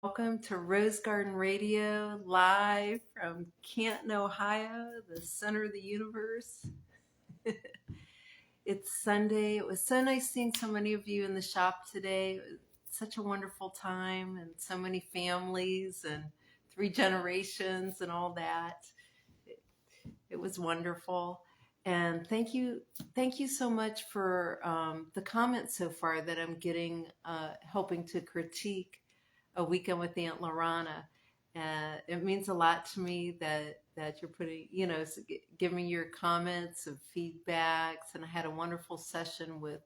Welcome to Rose Garden Radio, live from Canton, Ohio, the center of the universe. It's Sunday. It was so nice seeing so many of you in the shop today. It was such a wonderful time, and so many families and three generations and all that. It was wonderful. And thank you so much for the comments so far that I'm getting, helping to critique A Weekend with Aunt Lorana. It means a lot to me that you're putting, giving your comments and feedbacks. And I had a wonderful session with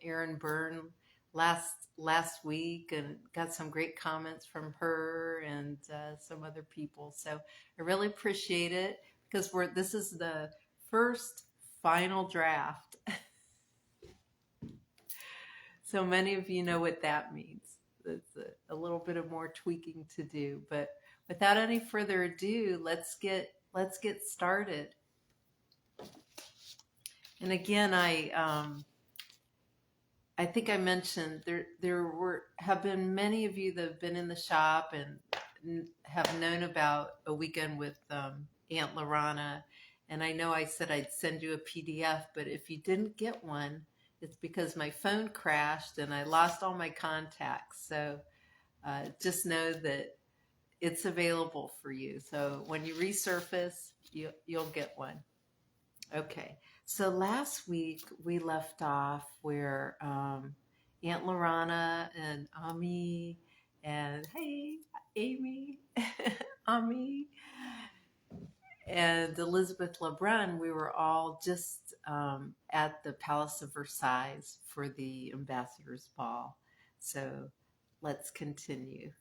Erin Byrne last week, and got some great comments from her and some other people. So I really appreciate it because this is the first final draft. So many of you know what that means. It's a little bit of more tweaking to do, but without any further ado, let's get started. And again, I think I mentioned have been many of you that have been in the shop and have known about A Weekend with Aunt Lorana. And I know I said I'd send you a PDF, but if you didn't get one, it's because my phone crashed and I lost all my contacts. So just know that it's available for you. So when you resurface, you'll get one. Okay. So last week we left off where Aunt Lorana and Ami and hey, Amy, Ami, and Elizabeth Lebrun, we were all just at the Palace of Versailles for the Ambassador's Ball. So let's continue.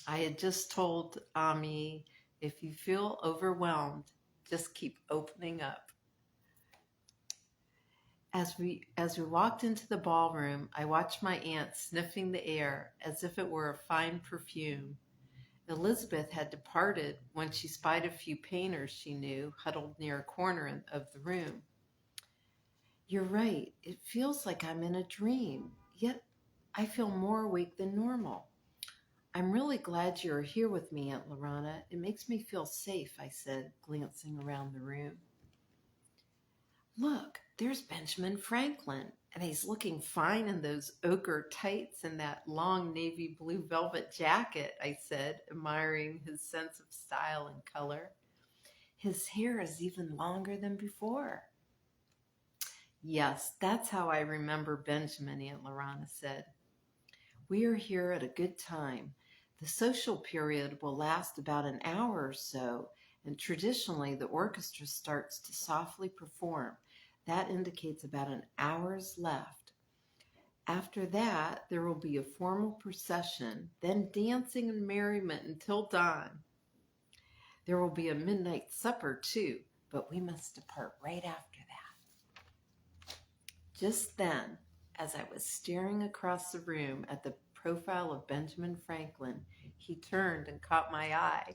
I had just told Ami, if you feel overwhelmed, just keep opening up. As we walked into the ballroom, I watched my aunt sniffing the air as if it were a fine perfume. Elizabeth had departed when she spied a few painters she knew huddled near a corner of the room. You're right. It feels like I'm in a dream, yet I feel more awake than normal. I'm really glad you're here with me, Aunt Lorana. It makes me feel safe, I said, glancing around the room. Look, there's Benjamin Franklin, and he's looking fine in those ochre tights and that long navy blue velvet jacket, I said, admiring his sense of style and color. His hair is even longer than before. Yes, that's how I remember Benjamin, Aunt Lorana said. We are here at a good time. The social period will last about an hour or so, and traditionally the orchestra starts to softly perform. That indicates about an hour's left. After that, there will be a formal procession, then dancing and merriment until dawn. There will be a midnight supper too, but we must depart right after that. Just then, as I was staring across the room at the profile of Benjamin Franklin, he turned and caught my eye.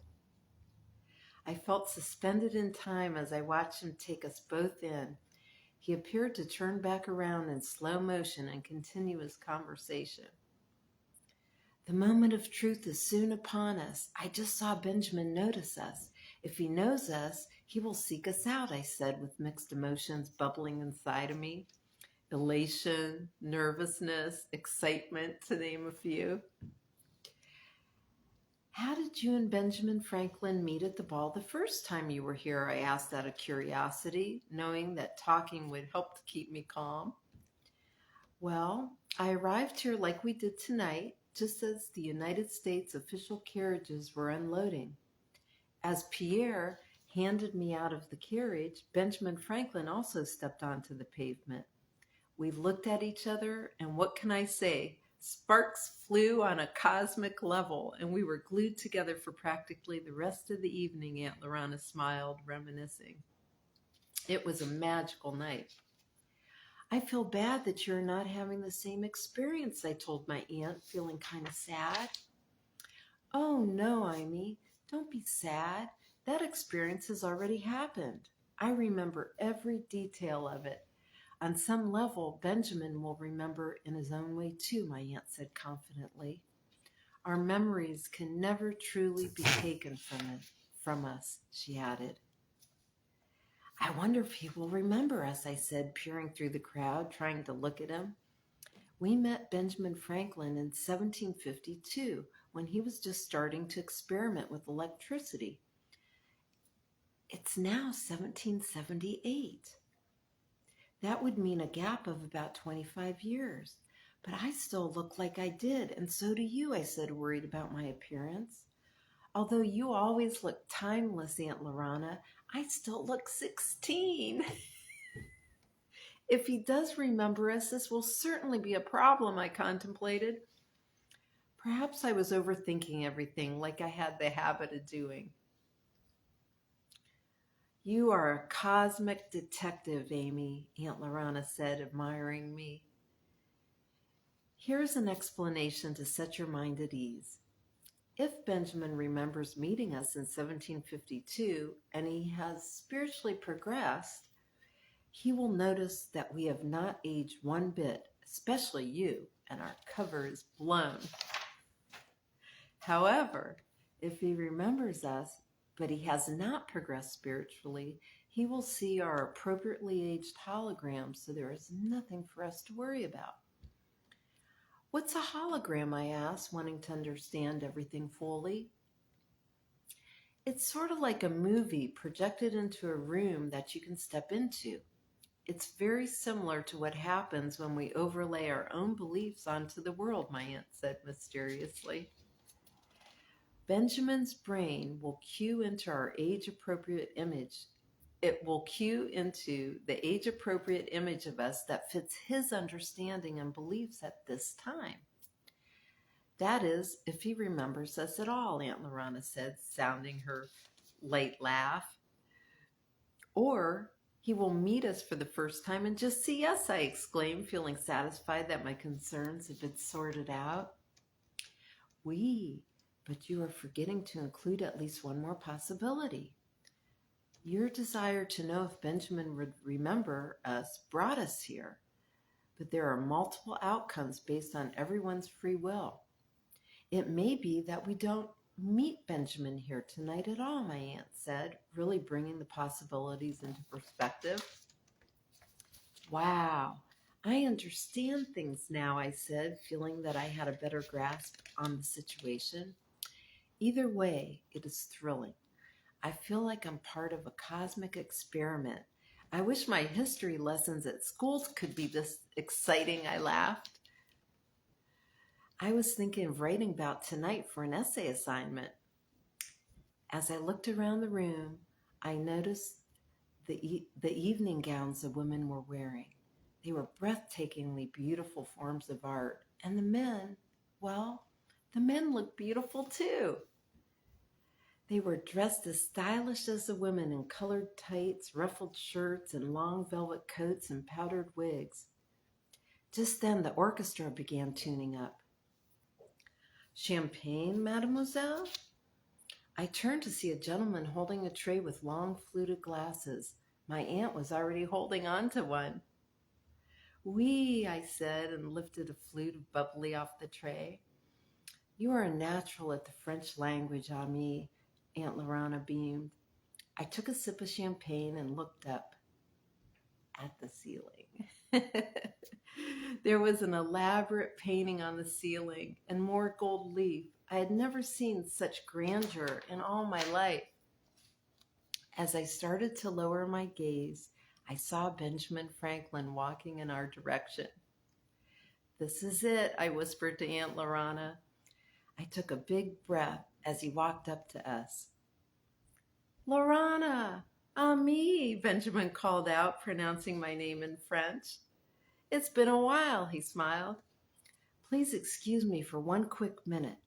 I felt suspended in time as I watched him take us both in. He appeared to turn back around in slow motion and continue his conversation. The moment of truth is soon upon us. I just saw Benjamin notice us. If he knows us, he will seek us out, I said with mixed emotions bubbling inside of me. Elation, nervousness, excitement, to name a few. How did you and Benjamin Franklin meet at the ball the first time you were here? I asked out of curiosity, knowing that talking would help to keep me calm. Well, I arrived here like we did tonight, just as the United States official carriages were unloading. As Pierre handed me out of the carriage, Benjamin Franklin also stepped onto the pavement. We looked at each other, and what can I say? Sparks flew on a cosmic level, and we were glued together for practically the rest of the evening, Aunt Lorana smiled, reminiscing. It was a magical night. I feel bad that you're not having the same experience, I told my aunt, feeling kind of sad. Oh, no, Amy, don't be sad. That experience has already happened. I remember every detail of it. On some level, Benjamin will remember in his own way too, my aunt said confidently. Our memories can never truly be taken from us, she added. I wonder if he will remember us, I said, peering through the crowd, trying to look at him. We met Benjamin Franklin in 1752 when he was just starting to experiment with electricity. It's now 1778. That would mean a gap of about 25 years. But I still look like I did, and so do you, I said, worried about my appearance. Although you always look timeless, Aunt Lorana, I still look 16. If he does remember us, this will certainly be a problem, I contemplated. Perhaps I was overthinking everything like I had the habit of doing. You are a cosmic detective, Amy, Aunt Lorana said, admiring me. Here's an explanation to set your mind at ease. If Benjamin remembers meeting us in 1752 and he has spiritually progressed, he will notice that we have not aged one bit, especially you, and our cover is blown. However, if he remembers us, but he has not progressed spiritually, he will see our appropriately aged holograms, so there is nothing for us to worry about. What's a hologram, I asked, wanting to understand everything fully. It's sort of like a movie projected into a room that you can step into. It's very similar to what happens when we overlay our own beliefs onto the world, my aunt said mysteriously. Benjamin's brain will cue into our age-appropriate image. It will cue into the age-appropriate image of us that fits his understanding and beliefs at this time. That is, if he remembers us at all, Aunt Lorana said, sounding her light laugh. Or he will meet us for the first time and just see us, I exclaimed, feeling satisfied that my concerns had been sorted out. But you are forgetting to include at least one more possibility. Your desire to know if Benjamin would remember us brought us here, but there are multiple outcomes based on everyone's free will. It may be that we don't meet Benjamin here tonight at all, my aunt said, really bringing the possibilities into perspective. Wow, I understand things now, I said, feeling that I had a better grasp on the situation. Either way, it is thrilling. I feel like I'm part of a cosmic experiment. I wish my history lessons at schools could be this exciting, I laughed. I was thinking of writing about tonight for an essay assignment. As I looked around the room, I noticed the evening gowns the women were wearing. They were breathtakingly beautiful forms of art. And the men looked beautiful too. They were dressed as stylish as the women in colored tights, ruffled shirts, and long velvet coats and powdered wigs. Just then the orchestra began tuning up. Champagne, mademoiselle? I turned to see a gentleman holding a tray with long fluted glasses. My aunt was already holding on to one. Oui, I said, and lifted a flute of bubbly off the tray. You are a natural at the French language, Ami, Aunt Lorana beamed. I took a sip of champagne and looked up at the ceiling. There was an elaborate painting on the ceiling and more gold leaf. I had never seen such grandeur in all my life. As I started to lower my gaze, I saw Benjamin Franklin walking in our direction. This is it, I whispered to Aunt Lorana. I took a big breath as he walked up to us. Lorana, Ami, Benjamin called out, pronouncing my name in French. It's been a while, he smiled. Please excuse me for one quick minute.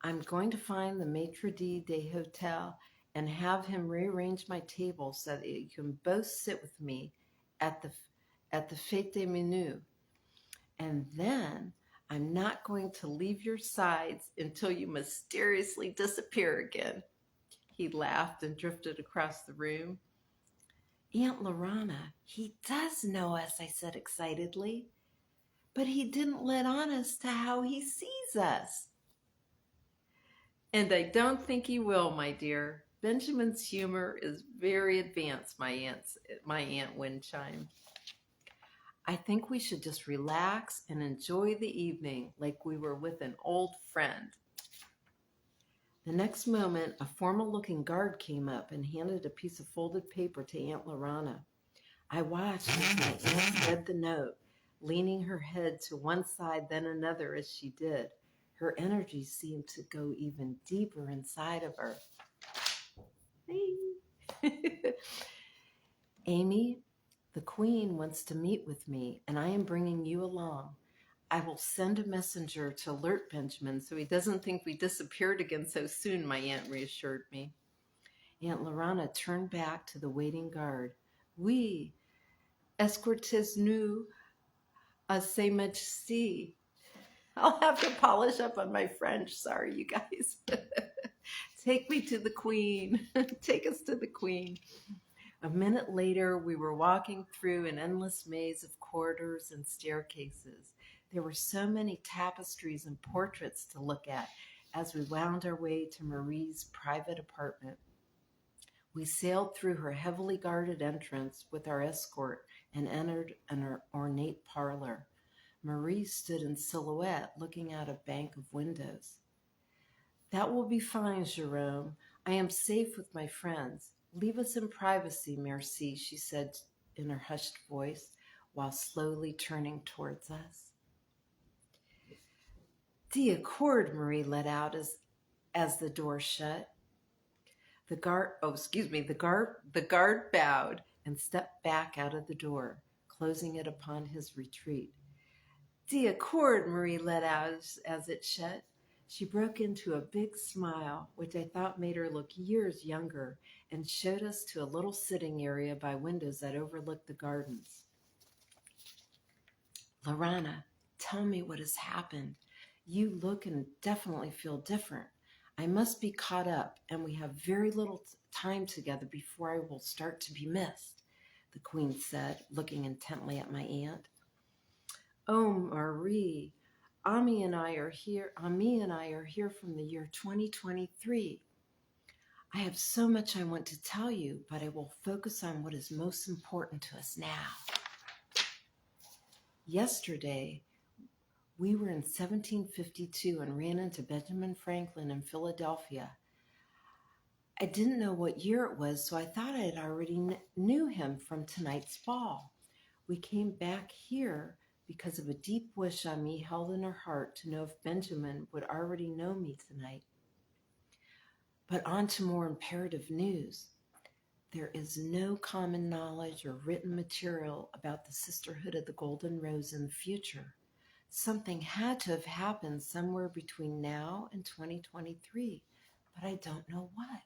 I'm going to find the maitre d' des hotel and have him rearrange my table so that you can both sit with me at the fête des menus. And then I'm not going to leave your sides until you mysteriously disappear again. He laughed and drifted across the room. Aunt Lorana, he does know us, I said excitedly. But he didn't let on as to how he sees us. And I don't think he will, my dear. Benjamin's humor is very advanced, my Aunt Wind chimed. I think we should just relax and enjoy the evening like we were with an old friend. The next moment, a formal-looking guard came up and handed a piece of folded paper to Aunt Lorana. I watched as my aunt read the note, leaning her head to one side then another as she did. Her energy seemed to go even deeper inside of her. Hey. Amy, the Queen wants to meet with me, and I am bringing you along. I will send a messenger to alert Benjamin so he doesn't think we disappeared again so soon, my aunt reassured me. Aunt Lorana turned back to the waiting guard. Oui, escortez-nous à Sa Majesté. I'll have to polish up on my French. Sorry, you guys. Take me to the Queen. Take us to the Queen. A minute later, we were walking through an endless maze of corridors and staircases. There were so many tapestries and portraits to look at as we wound our way to Marie's private apartment. We sailed through her heavily guarded entrance with our escort and entered an ornate parlor. Marie stood in silhouette looking out a bank of windows. That will be fine, Jerome. I am safe with my friends. Leave us in privacy, merci, she said in her hushed voice while slowly turning towards us. D'accord, Marie let out as the door shut. The guard bowed and stepped back out of the door, closing it upon his retreat. D'accord, Marie let out as it shut. She broke into a big smile, which I thought made her look years younger, and showed us to a little sitting area by windows that overlooked the gardens. Lorana, tell me what has happened. You look and definitely feel different. I must be caught up, and we have very little time together before I will start to be missed, the Queen said, looking intently at my aunt. Oh, Marie, Ami and I are here from the year 2023. I have so much I want to tell you, but I will focus on what is most important to us now. Yesterday, we were in 1752 and ran into Benjamin Franklin in Philadelphia. I didn't know what year it was, so I thought I had already knew him from tonight's ball. We came back here because of a deep wish Ami held in her heart to know if Benjamin would already know me tonight. But on to more imperative news. There is no common knowledge or written material about the Sisterhood of the Golden Rose in the future. Something had to have happened somewhere between now and 2023, but I don't know what.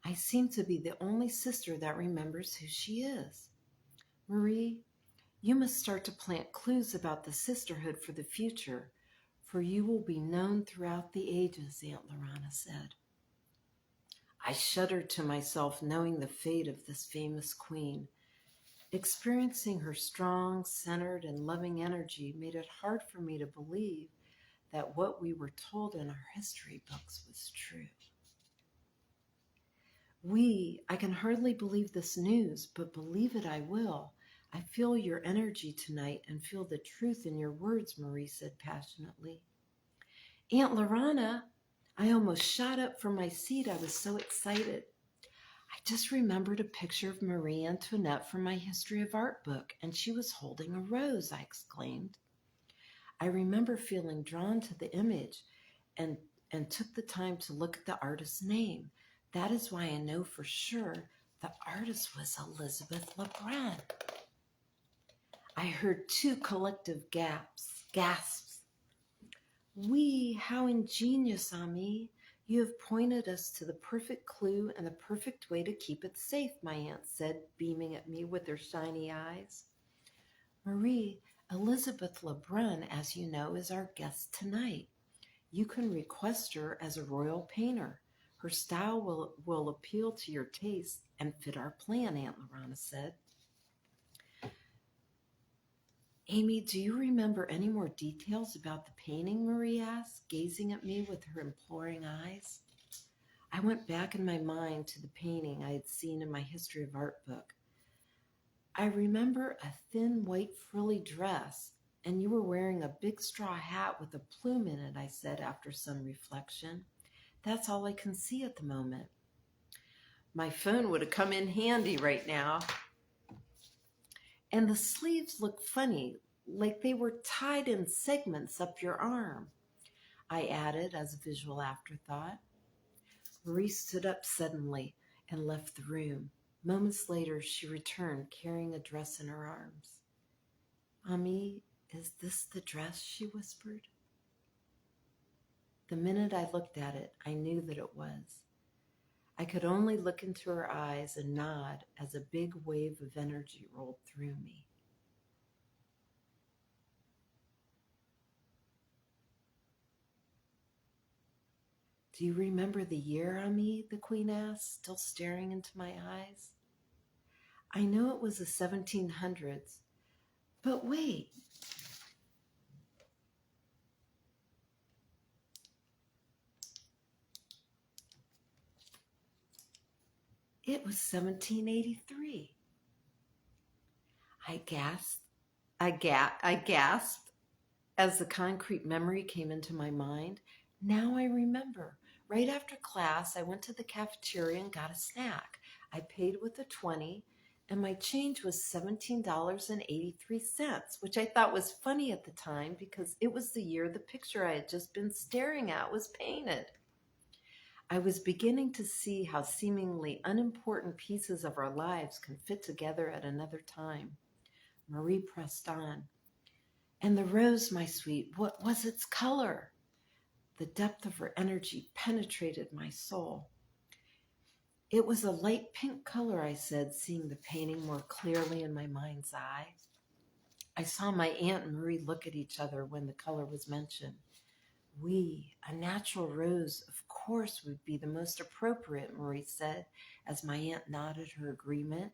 I seem to be the only sister that remembers who she is. Marie, you must start to plant clues about the sisterhood for the future, for you will be known throughout the ages, Aunt Lorana said. I shuddered to myself, knowing the fate of this famous queen. Experiencing her strong, centered, and loving energy made it hard for me to believe that what we were told in our history books was true. I can hardly believe this news, but believe it I will. I feel your energy tonight and feel the truth in your words, Marie said passionately. Aunt Lorana, I almost shot up from my seat. I was so excited. I just remembered a picture of Marie Antoinette from my History of Art book, and she was holding a rose, I exclaimed. I remember feeling drawn to the image and took the time to look at the artist's name. That is why I know for sure the artist was Elizabeth Lebrun. I heard two collective gasps. Oui, how ingenious, Ami. You have pointed us to the perfect clue and the perfect way to keep it safe, my aunt said, beaming at me with her shiny eyes. Marie, Elizabeth Lebrun, as you know, is our guest tonight. You can request her as a royal painter. Her style will appeal to your taste and fit our plan, Aunt Lorana said. Amy, do you remember any more details about the painting? Marie asked, gazing at me with her imploring eyes. I went back in my mind to the painting I had seen in my history of art book. I remember a thin white frilly dress, and you were wearing a big straw hat with a plume in it, I said after some reflection. That's all I can see at the moment. My phone would have come in handy right now. And the sleeves look funny, like they were tied in segments up your arm, I added as a visual afterthought. Marie stood up suddenly and left the room. Moments later, she returned, carrying a dress in her arms. Ami, is this the dress? She whispered. The minute I looked at it, I knew that it was. I could only look into her eyes and nod as a big wave of energy rolled through me. Do you remember the year, Ami? The Queen asked, still staring into my eyes. I know it was the 1700s, but wait. It was 1783. I gasped as the concrete memory came into my mind. Now I remember. Right after class, I went to the cafeteria and got a snack. I paid with a 20, and my change was $17.83, which I thought was funny at the time because it was the year the picture I had just been staring at was painted. I was beginning to see how seemingly unimportant pieces of our lives can fit together at another time. Marie pressed on. And the rose, my sweet, what was its color? The depth of her energy penetrated my soul. It was a light pink color, I said, seeing the painting more clearly in my mind's eye. I saw my aunt and Marie look at each other when the color was mentioned. A natural rose, of course, would be the most appropriate, Marie said, as my aunt nodded her agreement.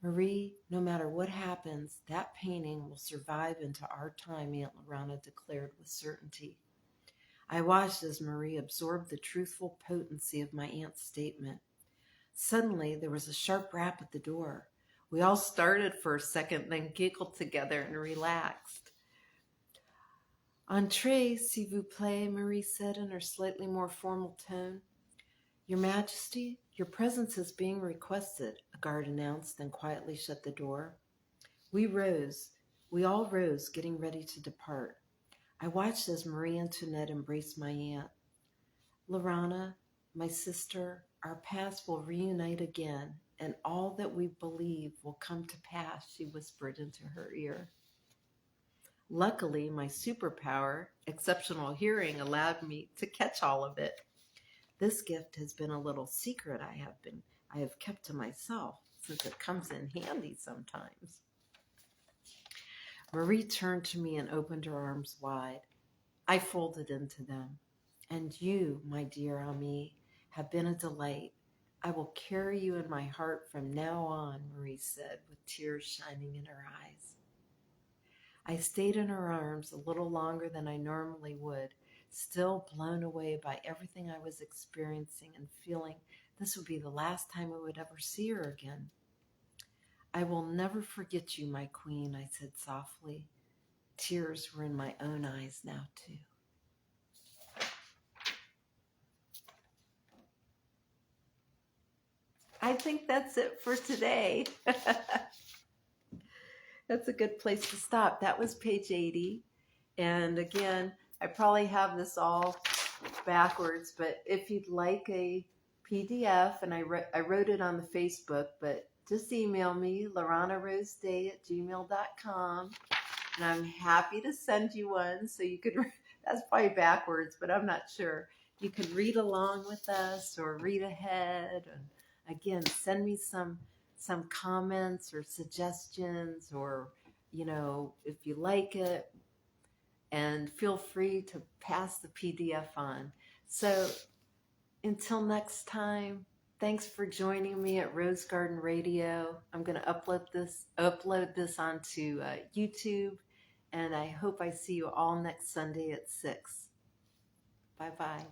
Marie, no matter what happens, that painting will survive into our time, Aunt Lorana declared with certainty. I watched as Marie absorbed the truthful potency of my aunt's statement. Suddenly, there was a sharp rap at the door. We all started for a second, then giggled together and relaxed. Entrez, s'il vous plaît, Marie said in her slightly more formal tone. Your Majesty, your presence is being requested, a guard announced, then quietly shut the door. We all rose, getting ready to depart. I watched as Marie Antoinette embraced my aunt. Lorana, my sister, our paths will reunite again, and all that we believe will come to pass, she whispered into her ear. Luckily, my superpower, exceptional hearing, allowed me to catch all of it. This gift has been a little secret I have kept to myself, since it comes in handy sometimes. Marie turned to me and opened her arms wide. I folded into them. And you, my dear Ami, have been a delight. I will carry you in my heart from now on, Marie said, with tears shining in her eyes. I stayed in her arms a little longer than I normally would, still blown away by everything I was experiencing and feeling this would be the last time I would ever see her again. I will never forget you, my queen, I said softly. Tears were in my own eyes now, too. I think that's it for today. That's a good place to stop. That was page 80. And again, I probably have this all backwards, but if you'd like a PDF, and I wrote it on the Facebook, but just email me, loranarosday@gmail.com, and I'm happy to send you one so you could, that's probably backwards, but I'm not sure. You could read along with us or read ahead. And again, send me some comments or suggestions, or, if you like it, and feel free to pass the PDF on. So Until next time, thanks for joining me at Rose Garden Radio. I'm going to upload this onto YouTube, and I hope I see you all next Sunday at 6. Bye bye.